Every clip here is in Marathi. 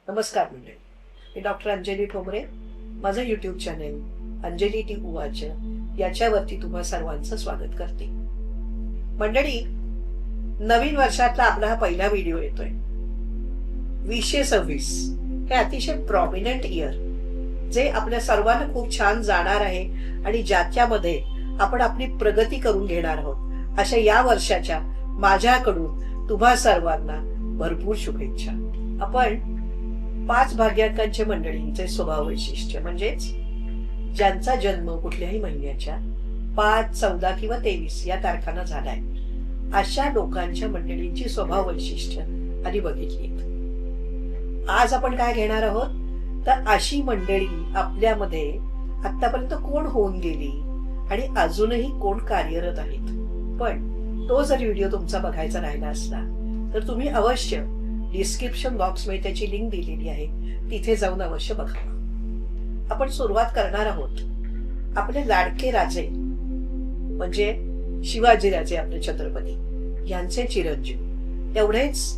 नमस्कार मंडळी, मी डॉक्टर अंजली ठोंबरे. माझं यूट्यूब चॅनेल अंजली टी उवाच याच्यावरती तुम्हा सर्वांचं स्वागत करते. मंडळी, नवीन वर्षातला आपला हा पहिला व्हिडिओ येतोय. 2026 हे अतिशय प्रॉमिनंट इयर, जे आपल्या सर्वांना खूप छान जाणार आहे आणि ज्याच्यामध्ये आपण आपली प्रगती करून घेणार आहोत. अशा या वर्षाच्या माझ्याकडून तुम्हा सर्वांना भरपूर शुभेच्छा. आपण 5 भाग्यांकांच्या मंडळींचे स्वभाव वैशिष्ट्य म्हणजेच ज्यांचा जन्म कुठल्याही महिन्याच्या 5, 14 किंवा 23 या तारखांना झालाय, अशा लोकांच्या मंडळींची स्वभाव वैशिष्ट्य आधी बघितली. आज आपण काय घेणार आहोत, तर अशी मंडळी आपल्यामध्ये आतापर्यंत कोण होऊन गेली आणि अजूनही कोण कार्यरत आहेत. पण तो जर व्हिडिओ तुमचा बघायचा राहिला असला तर तुम्ही अवश्य डिस्क्रिप्शन बॉक्स मध्ये त्याची लिंक दिलेली आहे, तिथे जाऊन अवश्य बघा. आपण सुरुवात करणार आहोत आपले लाडके राजे म्हणजे शिवाजीराजे, आपले छत्रपती यांचे चिरंजीव, तेवढेच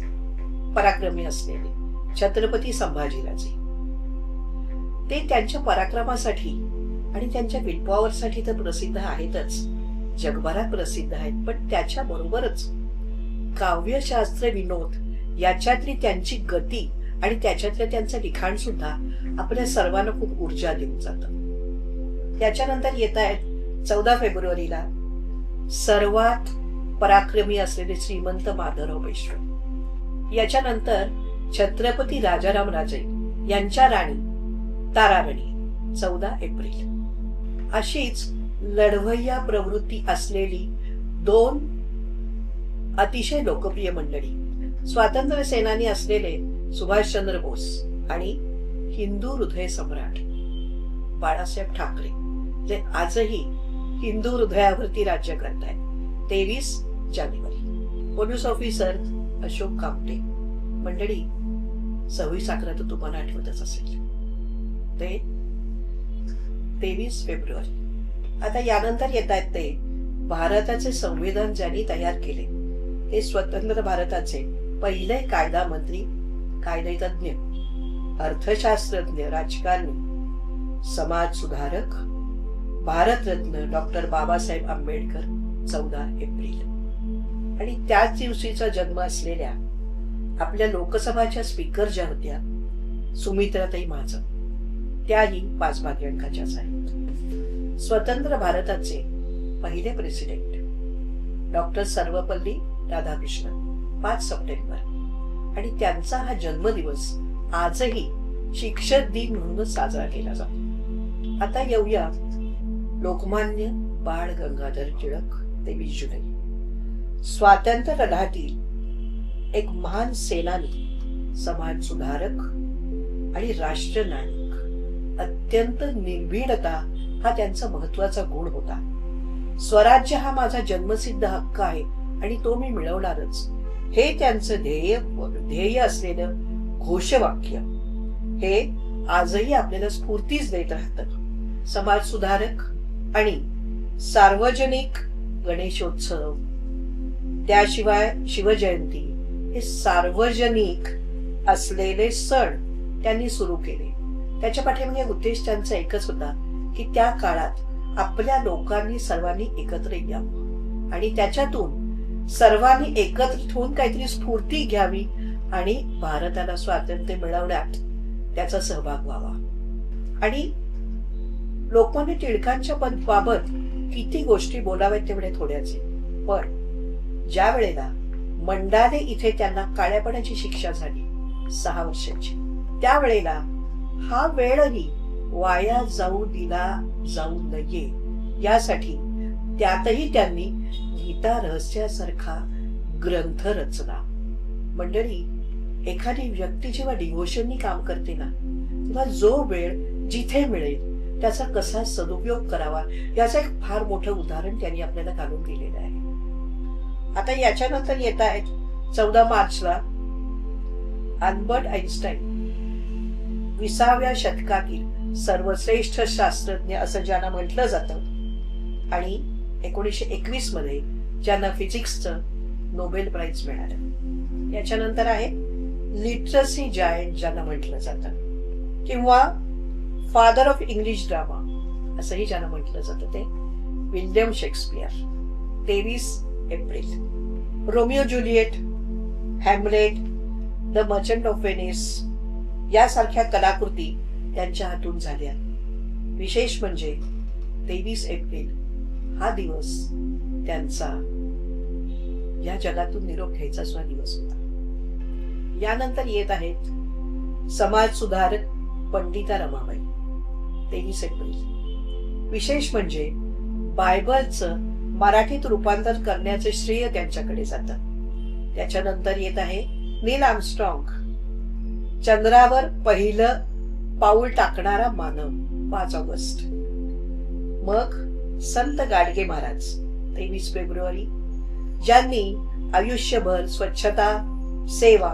पराक्रमी असलेले छत्रपती संभाजीराजे. ते त्यांच्या पराक्रमासाठी आणि त्यांच्या विल्पॉवरसाठी तर प्रसिद्ध आहेतच, जगभरात प्रसिद्ध आहेत. पण त्याच्या बरोबरच काव्यशास्त्र, विनोद याच्यातली त्यांची गती आणि त्याच्यातलं त्यांचं लिखाण सुद्धा आपल्या सर्वांना खूप ऊर्जा देऊन जातं. त्याच्यानंतर येत आहेत 14 फेब्रुवारीला सर्वात पराक्रमी असलेले श्रीमंत माधवराव पेशवे. याच्यानंतर छत्रपती राजाराम राजे यांच्या राणी ताराराणी 14 एप्रिल. अशीच लढवय्या प्रवृत्ती असलेली 2 अतिशय लोकप्रिय मंडळी, स्वातंत्र्य सेनानी असलेले सुभाषचंद्र बोस आणि हिंदू हृदय सम्राट बाळासाहेब ठाकरे, जे आजही हिंदू हृदयावरती राज्य करत आहेत. 23 जानेवारी. Police officer Ashok Kamte. मंडळी, 26 अकरा तर तुम्हाला आठवतच असेल, ते 23 फेब्रुवारी. आता यानंतर येत आहेत ते भारताचे संविधान ज्यांनी तयार केले, ते स्वतंत्र भारताचे पहिले कायदा मंत्री, कायदेतज्ञ, अर्थशास्त्रज्ञ, राजकारणी, समाज सुधारक, भारतरत्न डॉक्टर बाबासाहेब आंबेडकर 14 एप्रिल. आणि त्याच दिवशीचा जन्म असलेल्या आपल्या लोकसभाच्या स्पीकर ज्या होत्या सुमित्राताई महाजन, त्याही 5 भाग्यांकाच्याच आहेत. स्वतंत्र भारताचे पहिले president doctor Sarvepalli Radhakrishnan 5 September. आणि त्यांचा हा जन्मदिवस आजही शिक्षक दिन म्हणूनच साजरा केला जातो. आता येऊया लोकमान्य बाळ गंगाधर टिळक. 23 जुलै. स्वातंत्र्य लढ्यातील एक महान सेनानी, समाज सुधारक आणि राष्ट्रनायक. अत्यंत निर्भीडता हा त्यांचा महत्वाचा गुण होता. स्वराज्य हा माझा जन्मसिद्ध हक्क आहे आणि तो मी मिळवणारच, हे त्यांचं ध्येय असलेलं घोषवाक्य हे आजही आपल्याला स्फूर्तीच देत राहतं. समाज सुधारक आणि सार्वजनिक गणेशोत्सव, त्याशिवाय शिवजयंती हे सार्वजनिक असलेले सण त्यांनी सुरू केले. त्याच्या पाठीमागे उद्देश त्यांचा एकच होता की त्या काळात आपल्या लोकांनी सर्वांनी एकत्र यावं आणि त्याच्यातून सर्वांनी एकत्रित होऊन काहीतरी स्फूर्ती घ्यावी आणि भारताला स्वातंत्र्य मिळवण्यात त्याचा सहभाग व्हावा. आणि लोकमान्य टिळकांच्या बाबत किती गोष्टी बोलाव्यात तेवढे थोड्याचे. पण ज्या वेळेला मंडाले इथे त्यांना काळ्या पाण्याची शिक्षा झाली 6 वर्षांची, त्यावेळेला हा वेळही वाया जाऊ दिला जाऊ नये यासाठी त्यातही त्यांनी गीता रहस्यासारखा ग्रंथ रचला. मंडळी, एखादी व्यक्ती जेव्हा डिव्होशननी काम करते ना, तेव्हा जो वेळ जिथे मिळेल त्याचा कसा सदुपयोग करावा याचं एक फार मोठं उदाहरण त्यांनी आपल्याला घालून दिलेलं आहे. आता याच्यानंतर येत आहेत 14 मार्चला अल्बर्ट आइन्स्टाईन, 20व्या शतकातील सर्वश्रेष्ठ शास्त्रज्ञ असं ज्यांना म्हटलं जातं, आणि 1921 मध्ये ज्यांना फिजिक्सचं नोबेल प्राइज मिळालं. याच्यानंतर आहे लिटरसी जायंट ज्यांना म्हटलं जातं, किंवा फादर ऑफ इंग्लिश ड्रामा असंही ज्यांना म्हटलं जातं, ते William Shakespeare. 23 April. Romeo Juliet, Hamlet, the merchant of Venice यासारख्या कलाकृती त्यांच्या हातून झाल्या. विशेष म्हणजे 23 एप्रिल हा दिवस त्यांचा या जगातून निरोप घ्यायचा सुद्धा दिवस होता. यानंतर येत आहेत समाज सुधारक पंडिता रमाबाई. 23 एप्रिल. विशेष म्हणजे बायबलचं मराठीत रूपांतर करण्याचे श्रेय त्यांच्याकडे जातं. त्याच्यानंतर येत आहे नील आर्मस्ट्रॉंग, चंद्रावर पहिलं पाऊल टाकणारा मानव. 5 ऑगस्ट. मग संत गाडगे महाराज. 23 फेब्रुवारी. ज्यांनी आयुष्यभर स्वच्छता, सेवा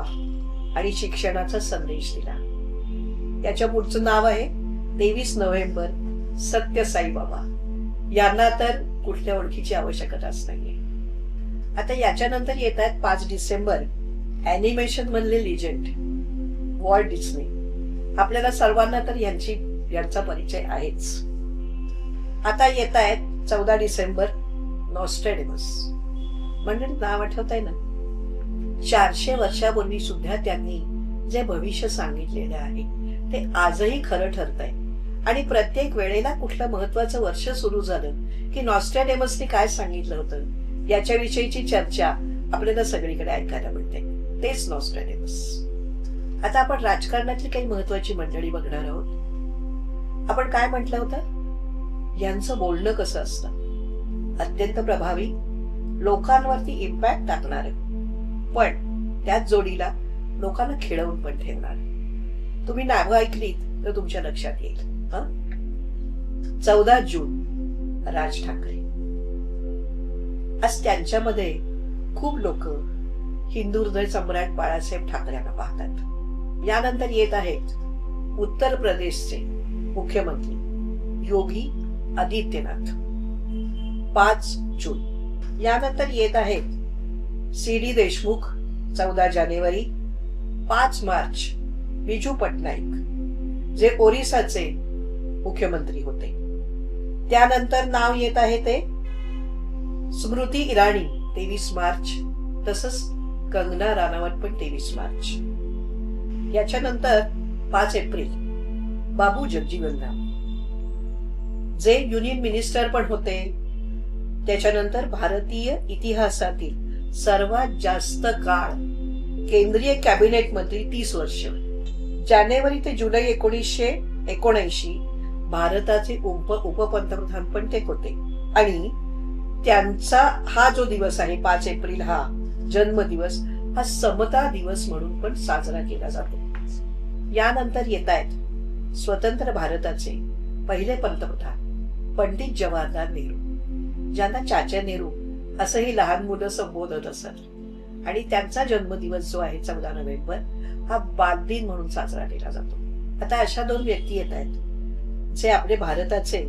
आणि शिक्षणाचा संदेश दिला. याच्या पुढचं नाव आहे 23 नोव्हेंबर सत्य साईबाबा. यांना तर कुठल्या ओळखीची आवश्यकताच नाहीये. आता याच्यानंतर येत आहेत 5 डिसेंबर ॲनिमेशन मधले लिजेंड वॉल्ट डिस्नी. आपल्याला सर्वांना तर यांचा परिचय आहेच. आता येत आहेत 14 डिसेंबर नॉस्ट्रॅडेमस. म्हणजे नाव आठवत आहे ना, 400 वर्षापूर्वी सुद्धा त्यांनी जे भविष्य सांगितलेले आहे ते आजही खरं ठरत आहे. आणि प्रत्येक वेळेला कुठलं महत्वाचं वर्ष सुरू झालं की नॉस्ट्रॅडेमसने काय सांगितलं होतं याच्याविषयीची चर्चा आपल्याला सगळीकडे ऐकायला मिळते. तेच नॉस्ट्रॅडेमस. आता आपण राजकारणातली काही महत्वाची मंडळी बघणार आहोत. आपण काय म्हटलं होतं, यांचं बोलणं कसं असतं, अत्यंत प्रभावी, लोकांवरती इम्पॅक्ट टाकणार, पण त्याच जोडीला लोकांना खेळवून पण ठेवणार. तुम्ही नावं ऐकलीत तर तुमच्या लक्षात येईल. 14 जून राज ठाकरे. आज त्यांच्यामध्ये खूप लोक हिंदू हृदय सम्राट बाळासाहेब ठाकरेंना पाहतात. यानंतर येत आहेत उत्तर प्रदेशचे मुख्यमंत्री योगी आदित्यनाथ. 5 जून. यानंतर येत आहेत CD देशमुख. 14 जानेवारी. 5 मार्च बिजू पटनाईक, जे ओरिसाचे मुख्यमंत्री होते. त्यानंतर नाव येत आहे ते स्मृती इराणी. 23 मार्च. तसंच कंगना राणावत पण 23 मार्च. याच्यानंतर 5 एप्रिल बाबू जगजीवन राम, जे युनियन मिनिस्टर पण होते. त्याच्यानंतर भारतीय इतिहासातील सर्वात जास्त काळ केंद्रीय कॅबिनेट मंत्री 30 वर्ष. जानेवारी ते जुलै 1979 भारताचे उपपंतप्रधान पण ते होते. आणि त्यांचा हा जो दिवस आहे 5 एप्रिल हा जन्मदिवस, हा समता दिवस म्हणून पण साजरा केला जातो. यानंतर येत आहेत स्वतंत्र भारताचे पहिले पंतप्रधान पंडित जवाहरलाल नेहरू, ज्यांना चाचा नेहरू असंही लहान मुलं संबोधत असत. आणि त्यांचा जन्मदिवस जो आहे 14 नोव्हेंबर हा बालदिन म्हणून साजरा केला जातो. आता अशा 2 व्यक्ती येत आहेत जे आपले भारताचे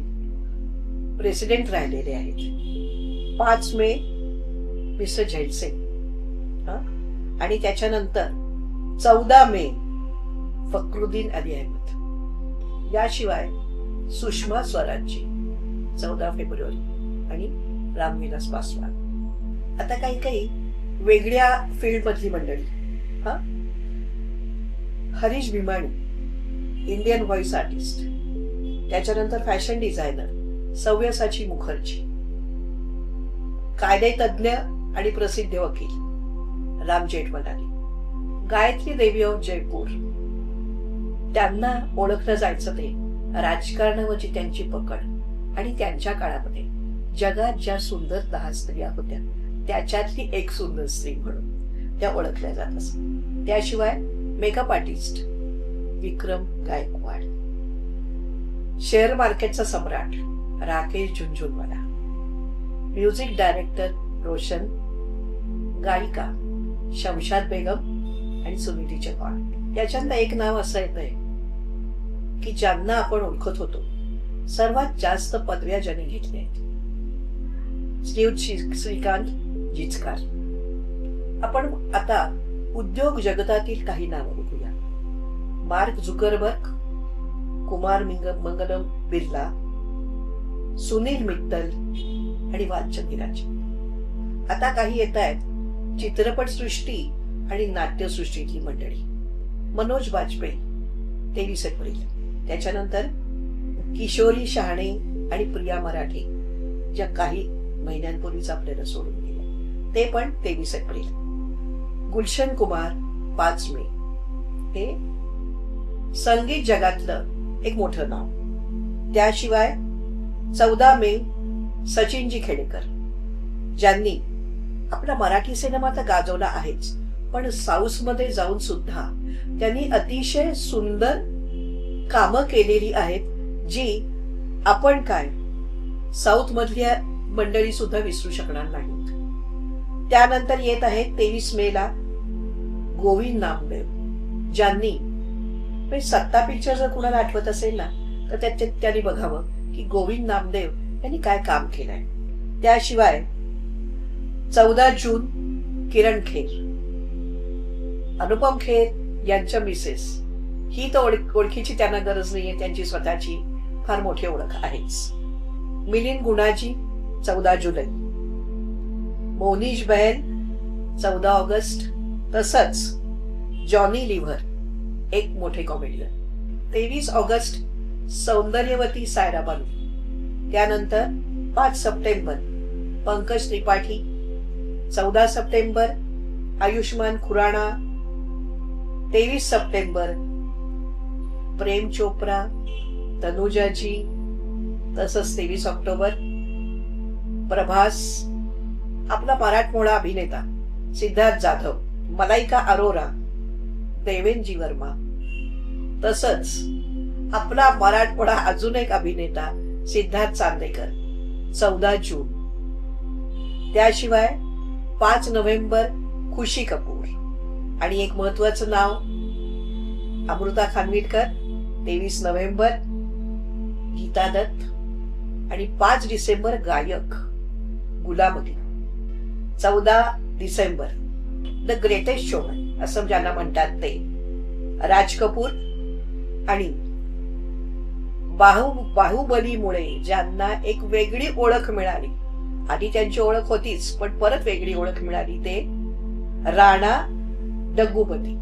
प्रेसिडेंट राहिलेले आहेत. 5 मे मिस्टर जयसिंग, आणि त्याच्यानंतर 14 मे फखरुद्दीन अली अहमद. याशिवाय सुषमा स्वराजची 14 फेब्रुवारी आणि रामविलास पासवान. आता काही वेगळ्या फील्ड मधली मंडळी. Harish Bhimani, Indian voice artist. त्याच्यानंतर फॅशन डिझायनर सव्यसाची मुखर्जी. कायदे तज्ञ आणि प्रसिद्ध वकील राम जेठमलानी. गायत्री देवी ऑफ जयपूर. त्यांना ओळखलं जायचं ते राजकारणावरची त्यांची पकड आणि त्यांच्या काळामध्ये जगात ज्या सुंदर 10 स्त्रिया होत्या त्याच्यातली एक सुंदर स्त्री म्हणून त्या ओळखल्या जात असत. त्याशिवाय makeup artist Vikram Gaikwad. Share मार्केटचा सम्राट राकेश झुनझुनवाला. Music director Roshan. गायिका शमशाद बेगम आणि सुनिधी चव्हाण. याच्यातलं एक नाव असं येतंय की ज्यांना आपण ओळखत होतो सर्वात जास्त पदव्या ज्यांनी घेतल्या आहेत, श्रीयुत श्रीकांत जिचकार. आपण आता उद्योग जगतातील काही नावं बघूया. मार्क झुकरबर्ग, कुमार मंगलम बिर्ला, सुनील मित्तल आणि वालचंदी राजे. आता काही येत आहेत चित्रपटसृष्टी आणि नाट्यसृष्टीतली मंडळी. मनोज बाजपेयी 23 एप्रिल. त्याच्यानंतर किशोरी शहाणे आणि प्रिया मराठे, ज्या काही महिन्यांपूर्वीच आपल्याला सोडून गेल्या, ते पण 23 एप्रिल. गुलशन कुमार 5 मे. हे संगीत जगातलं एक मोठं नाव. त्याशिवाय 14 मे सचिनजी खेडेकर, ज्यांनी आपला मराठी सिनेमा तर गाजवला आहेच, पण साऊथ मध्ये जाऊन सुद्धा त्यांनी अतिशय सुंदर कामं केलेली आहेत, जी आपण काय साऊथ मधल्या मंडळी सुद्धा विसरू शकणार नाहीत. त्यानंतर येत आहे 23 मेला गोविंद नामदेव, ज्यांनी सत्ता पिक्चर जर कुणाला आठवत असेल ना, तर त्याच्यात त्यांनी बघावं की गोविंद नामदेव यांनी काय काम केलंय. त्याशिवाय 14 जून किरण खेर, अनुपम खेर यांच्या मिसेस. ही तर ओळखीची त्यांना गरज नाहीये, त्यांची स्वतःची फार मोठी ओळख आहेच. मिलिंद गुणाजी 14 जुलै, मोनीश बहल 14 ऑगस्ट, तसंच जॉनी लिव्हर एक मोठे कॉमेडियन. 23 ऑगस्ट सौंदर्यवती सायरा बानू. त्यानंतर 5 सप्टेंबर पंकज त्रिपाठी, 14 सप्टेंबर आयुष्मान खुराणा, 23 सप्टेंबर प्रेम चोप्रा, तनुजाजी, तसंच 23 ऑक्टोबर प्रभास, आपला मराठमोळा अभिनेता सिद्धार्थ जाधव, मलाइका अरोरा, देवेंजी वर्मा, तसंच आपला मराठमोळा अजून एक अभिनेता सिद्धार्थ चांदेकर 14 जून. त्याशिवाय 5 नोव्हेंबर खुशी कपूर आणि एक महत्वाचं नाव अमृता खानविलकर, 23 नोव्हेंबर गीता दत्त आणि 5 डिसेंबर गायक Ghulam Ali. 14 December the greatest showman असं ज्यांना म्हणतात ते राज कपूर. आणि बाहुबलीमुळे ज्यांना एक वेगळी ओळख मिळाली, आधी त्यांची ओळख होतीच पण परत वेगळी ओळख मिळाली, ते राणा डग्गूपती.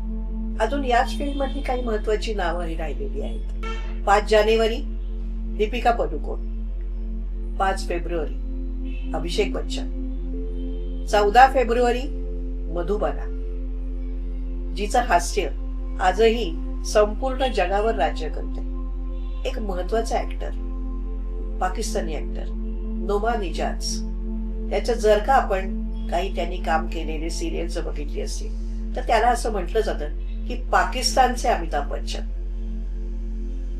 अजून याच फील्ड मधली काही महत्वाची नावं राहिलेली आहेत. 5 जानेवारी दीपिका पडुकोण, 5 फेब्रुवारी अभिषेक बच्चन, 14 फेब्रुवारी मधुबाला, जिचं हास्य आजही संपूर्ण जगावर राज्य करते. एक महत्वाचा ऍक्टर, पाकिस्तानी ऍक्टर नोमा निजाज. त्याचं जर का आपण काही त्यांनी काम केलेले सिरियल्स बघितली असतील तर त्याला असं म्हटलं जातं की पाकिस्तानचे अमिताभ बच्चन.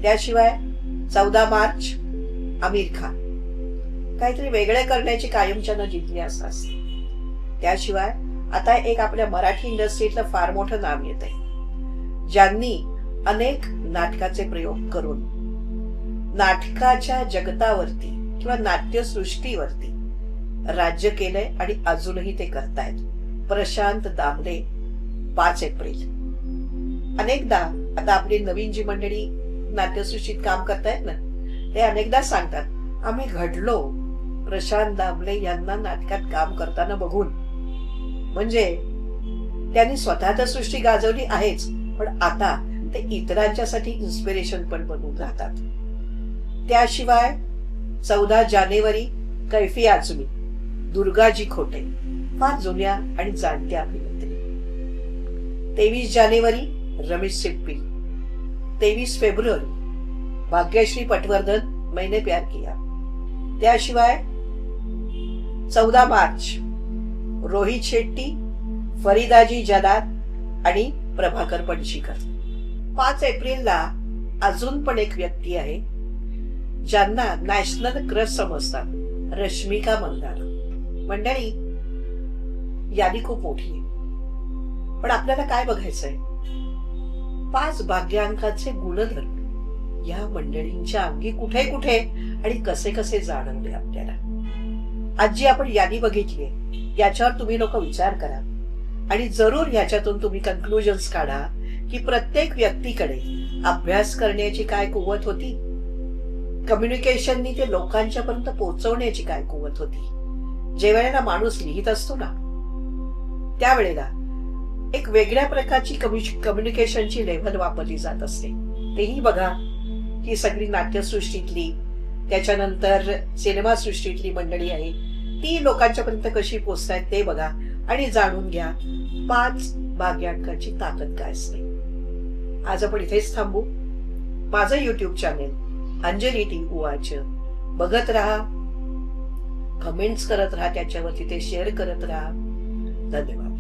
त्याशिवाय 14 मार्च आमिर खान. काहीतरी वेगळे करण्याची कायमच्यानं जिज्ञासा असते. त्याशिवाय आता एक आपल्या मराठी इंडस्ट्रीतलं फार मोठं नाव येत आहे, ज्यांनी अनेक नाटकाचे प्रयोग करून नाटकाच्या जगतावरती किंवा नाट्यसृष्टीवरती राज्य केलंय आणि अजूनही ते करतायत. प्रशांत दामले 5 एप्रिल. अनेकदा आता आपली नवीन जी मंडळी नाट्यसृष्टीत काम करतायत ना, ते अनेकदा सांगतात आम्ही घडलो प्रशांत दामले यांना नाटकात काम करताना बघून. म्हणजे त्यांनी स्वतः तर सृष्टी गाजवली आहेच, पण आता ते इतरांच्यासाठी इन्स्पिरेशन पण बनून राहतात. त्याशिवाय 14 जानेवारी कैफी आझमी, दुर्गाजी खोटे, फार जुन्या आणि जाणत्या अभिनेत्री. 23 जानेवारी रमेश सिप्पी, 23 फेब्रुवारी भाग्यश्री पटवर्धन, मैंने प्यार किया. त्याशिवाय 14 मार्च रोहित शेट्टी, फरीदाजी जलाल आणि प्रभाकर पणशीकर. 5 एप्रिलला अजून पण एक व्यक्ती आहे ज्यांना नॅशनल क्रश समजतात, रश्मिका मंदाना. मंडळी, यादी खूप मोठी आहे, पण आपल्याला काय बघायचंय? 5 भाग्यांकाचे गुणधर्म या मंडळींच्या अंगी कुठे कुठे आणि कसे कसे जाणवले आपल्याला. आज जी आपण यादी बघितली याच्यावर तुम्ही लोक विचार करा. आणि जरूर ह्याच्यातून तुम्ही कन्क्लुजन्स काढा की प्रत्येक व्यक्तीकडे अभ्यास करण्याची काय कुवत होती, कम्युनिकेशननी ते लोकांच्या पर्यंत पोहोचवण्याची काय कुवत होती. जे वेळेला माणूस लिहित असतो ना त्यावेळेला एक वेगळ्या प्रकारची कम्युनिकेशनची लेव्हल वापरली जात असते. तेही बघा ही सगळी नाट्यसृष्टीतली त्याच्यानंतर सिनेमासृष्टीतली मंडळी आहे ती लोकांच्या पर्यंत कशी पोचतायत ते बघा आणि जाणून घ्या 5 भाग्यांकाची ताकद काय असते. आज आपण इथेच थांबू. माझं युट्यूब चॅनेल अंजली टी उवाच बघत राहा, कमेंट्स करत राहा, त्याच्यावरती ते शेअर करत राहा. धन्यवाद.